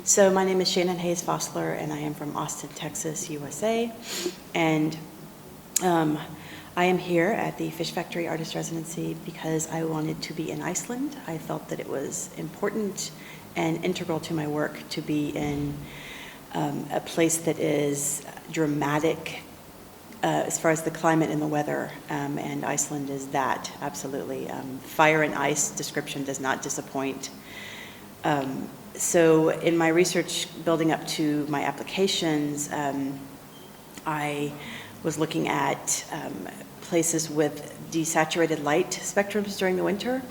So my name is Shannon Faseler, and I am from Austin, Texas, USA. And I am here at the Fish Factory Artist Residency because I wanted to be in Iceland. I felt that it was important and integral to my work to be in a place that is dramatic as far as the climate and the weather, and Iceland is that, absolutely. Fire and ice description does not disappoint. So in my research building up to my applications, I was looking at places with desaturated light spectrums during the winter,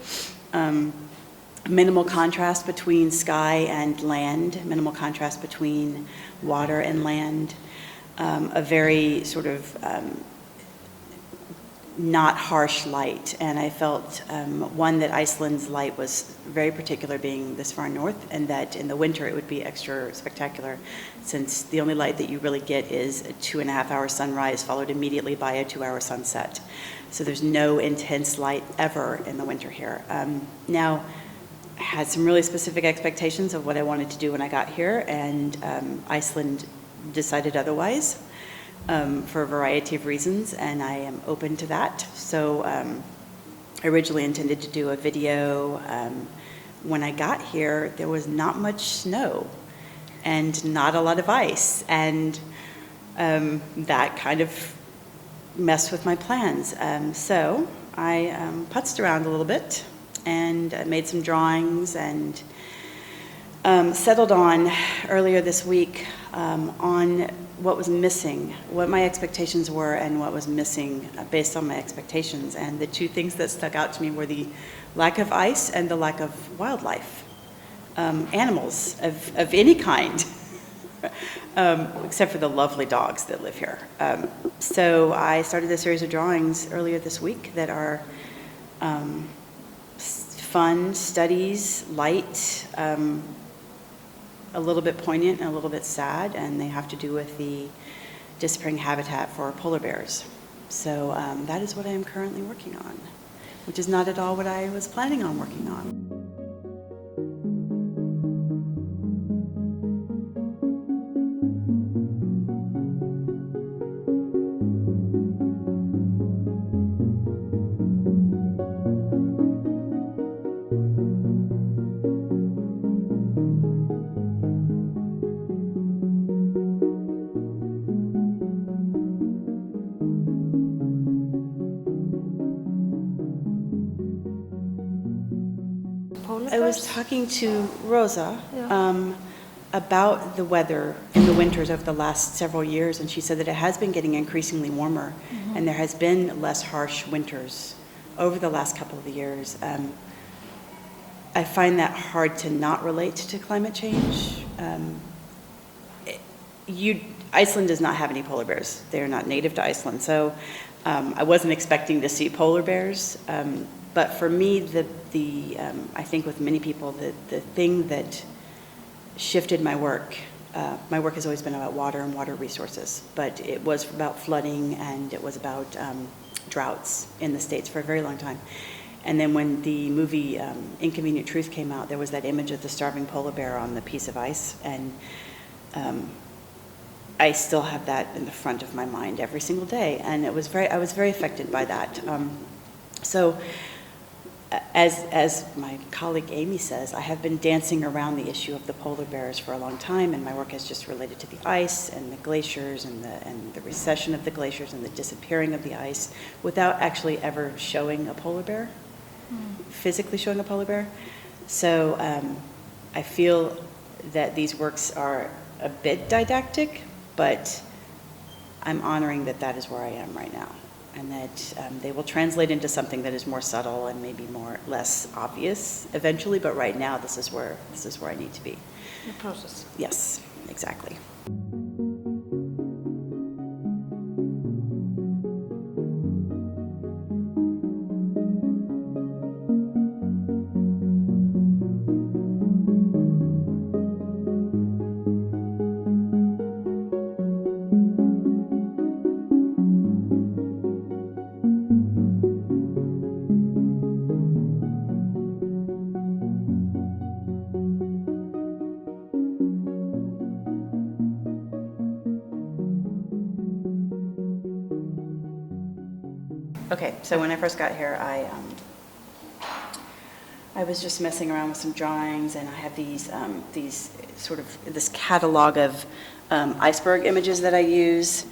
minimal contrast between sky and land, minimal contrast between water and land, a very sort of not harsh light. And I felt, one, that Iceland's light was very particular being this far north, and that in the winter it would be extra spectacular since the only light that you really get is a 2.5-hour sunrise followed immediately by a 2-hour sunset. So there's no intense light ever in the winter here. Now, I had some really specific expectations of what I wanted to do when I got here, and Iceland decided otherwise. For a variety of reasons, and I am open to that. So I originally intended to do a video. When I got here, there was not much snow and not a lot of ice, and that kind of messed with my plans. So I putzed around a little bit and made some drawings and settled on earlier this week on what was missing, what my expectations were and what was missing based on my expectations. And the two things that stuck out to me were the lack of ice and the lack of wildlife, animals of any kind, except for the lovely dogs that live here. So I started a series of drawings earlier this week that are fun studies, light, a little bit poignant and a little bit sad, and they have to do with the disappearing habitat for polar bears. So that is what I am currently working on, which is not at all what I was planning on working on. I was talking to Rosa about the weather in the winters over the last several years, and she said that it has been getting increasingly warmer, and there has been less harsh winters over the last couple of years. I find that hard to not relate to climate change. Iceland does not have any polar bears. They are not native to Iceland, so I wasn't expecting to see polar bears. But for me, I think with many people, the thing that shifted my work has always been about water and water resources, but it was about flooding and it was about droughts in the States for a very long time. And then when the movie Inconvenient Truth came out, there was that image of the starving polar bear on the piece of ice, and I still have that in the front of my mind every single day, and I was very affected by that. So as my colleague Amy says, I have been dancing around the issue of the polar bears for a long time, and my work has just related to the ice and the glaciers and the recession of the glaciers and the disappearing of the ice without actually ever showing a polar bear, physically showing a polar bear. So I feel that these works are a bit didactic, but I'm honoring that is where I am right now, and that they will translate into something that is more subtle and maybe less obvious eventually, but right now this is where I need to be. The process. Yes, exactly. Okay, so when I first got here, I was just messing around with some drawings, and I have these sort of this catalog of iceberg images that I use.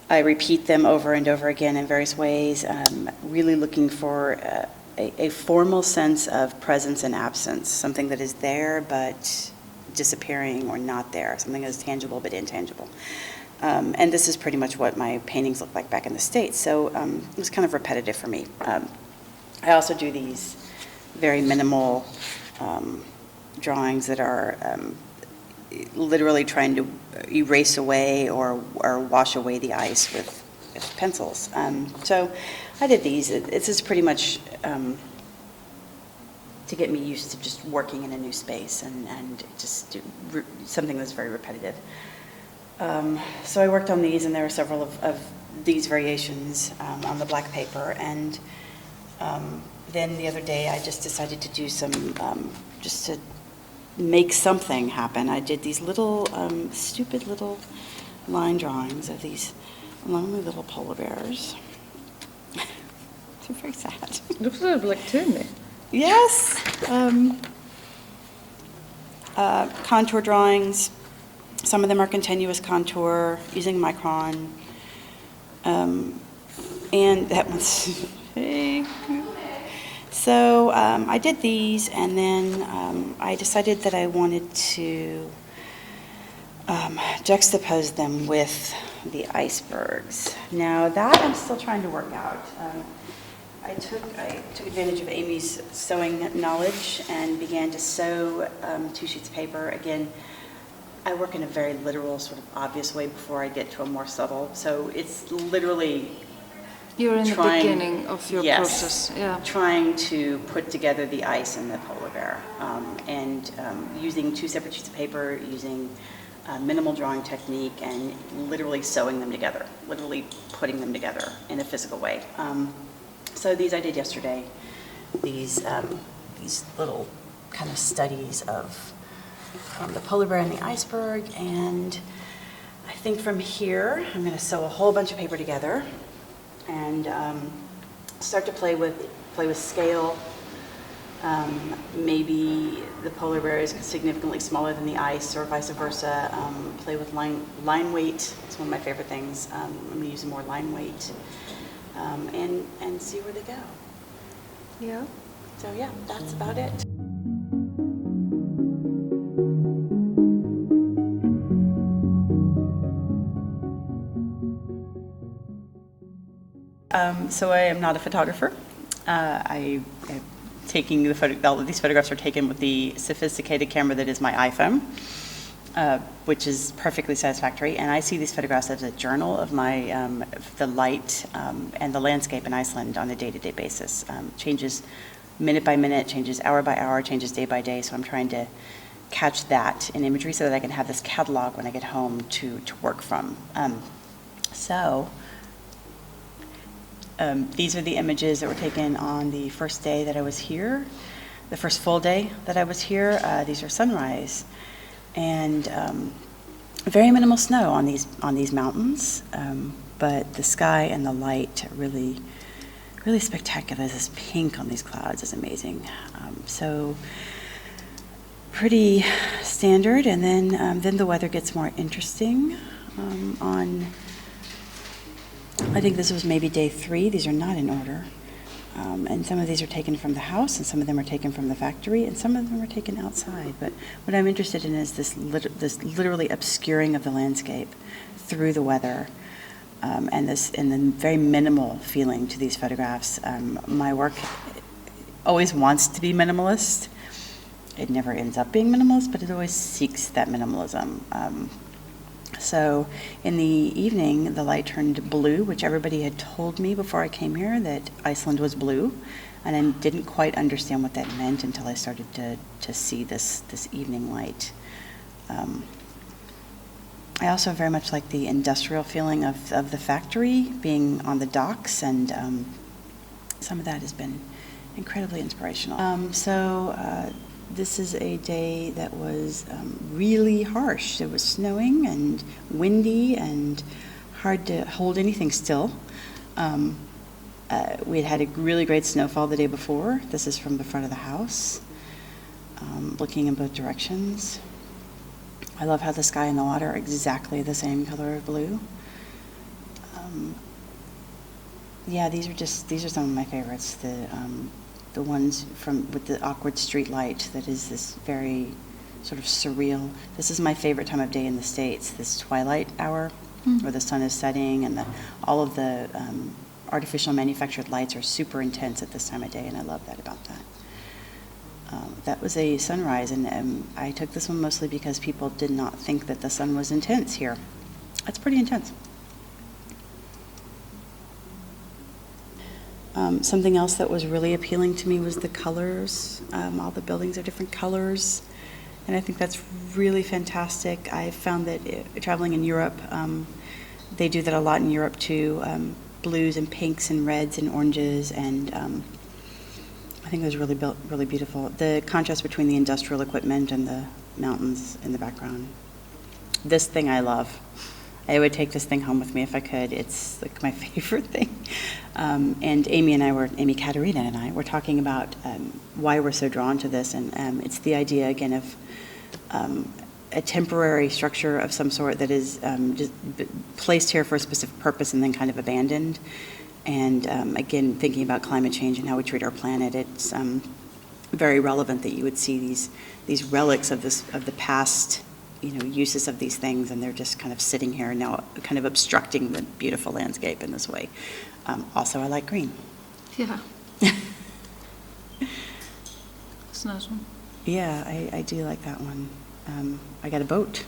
I repeat them over and over again in various ways, really looking for a formal sense of presence and absence, something that is there but disappearing or not there, something that is tangible but intangible. And this is pretty much what my paintings look like back in the States, so it was kind of repetitive for me. I also do these very minimal drawings that are literally trying to erase away or wash away the ice with pencils. So I did these. This is pretty much to get me used to just working in a new space and just something that's very repetitive. So I worked on these, and there are several of these variations on the black paper. And then the other day, I just decided to do some, just to make something happen. I did these little, stupid little line drawings of these lonely little polar bears. They're very sad. Looks a little like Timmy. Yes. Contour drawings. Some of them are continuous contour using micron. And that one's big. So I did these, and then I decided that I wanted to juxtapose them with the icebergs. Now that I'm still trying to work out. I took advantage of Amy's sewing knowledge and began to sew 2 sheets of paper. Again, I work in a very literal, sort of obvious way before I get to a more subtle. So it's literally You're in the beginning of your process. Yeah. Trying to put together the ice and the polar bear, and using 2 separate sheets of paper, using minimal drawing technique, and literally sewing them together, literally putting them together in a physical way. So these I did yesterday. These little kind of studies of the polar bear and the iceberg, and I think from here I'm going to sew a whole bunch of paper together and start to play with scale. Maybe the polar bear is significantly smaller than the ice, or vice versa. Play with line weight. It's one of my favorite things. I'm going to use more line weight, and see where they go. Yeah. So yeah, that's about it. So I am not a photographer. I am taking all of these photographs are taken with the sophisticated camera that is my iPhone, which is perfectly satisfactory. And I see these photographs as a journal of my the light and the landscape in Iceland on a day-to-day basis. Changes minute by minute, changes hour by hour, changes day by day. So I'm trying to catch that in imagery so that I can have this catalog when I get home to work from. These are the images that were taken on the first day that I was here, the first full day that I was here. These are sunrise, and very minimal snow on these mountains, but the sky and the light really, really spectacular. This pink on these clouds is amazing. So pretty standard, and then the weather gets more interesting I think this was maybe day 3. These are not in order. And some of these are taken from the house, and some of them are taken from the factory, and some of them are taken outside. But what I'm interested in is this literally obscuring of the landscape through the weather, and the very minimal feeling to these photographs. My work always wants to be minimalist. It never ends up being minimalist, but it always seeks that minimalism. So in the evening, the light turned blue, which everybody had told me before I came here that Iceland was blue, and I didn't quite understand what that meant until I started to see this evening light. I also very much like the industrial feeling of the factory being on the docks, and some of that has been incredibly inspirational. This is a day that was really harsh. It was snowing and windy and hard to hold anything still. We had had a really great snowfall the day before. This is from the front of the house, looking in both directions. I love how the sky and the water are exactly the same color of blue. Yeah, these are some of my favorites. The ones with the awkward street light that is this very sort of surreal. This is my favorite time of day in the States, this twilight hour where the sun is setting and all of the artificial manufactured lights are super intense at this time of day, and I love that about that. That was a sunrise, and I took this one mostly because people did not think that the sun was intense here. It's pretty intense. Something else that was really appealing to me was the colors. All the buildings are different colors, and I think that's really fantastic. I found that traveling in Europe, they do that a lot in Europe too, blues and pinks and reds and oranges, and I think it was really beautiful. The contrast between the industrial equipment and the mountains in the background. This thing I love. I would take this thing home with me if I could. It's like my favorite thing. And Amy Katerina and I were talking about why we're so drawn to this, and it's the idea again of a temporary structure of some sort that is just placed here for a specific purpose and then kind of abandoned. And again, thinking about climate change and how we treat our planet, it's very relevant that you would see these relics of the past, uses of these things, and they're just kind of sitting here now, kind of obstructing the beautiful landscape in this way. Also, I like green. Yeah. It's a nice one. Yeah, I do like that one. I got a boat.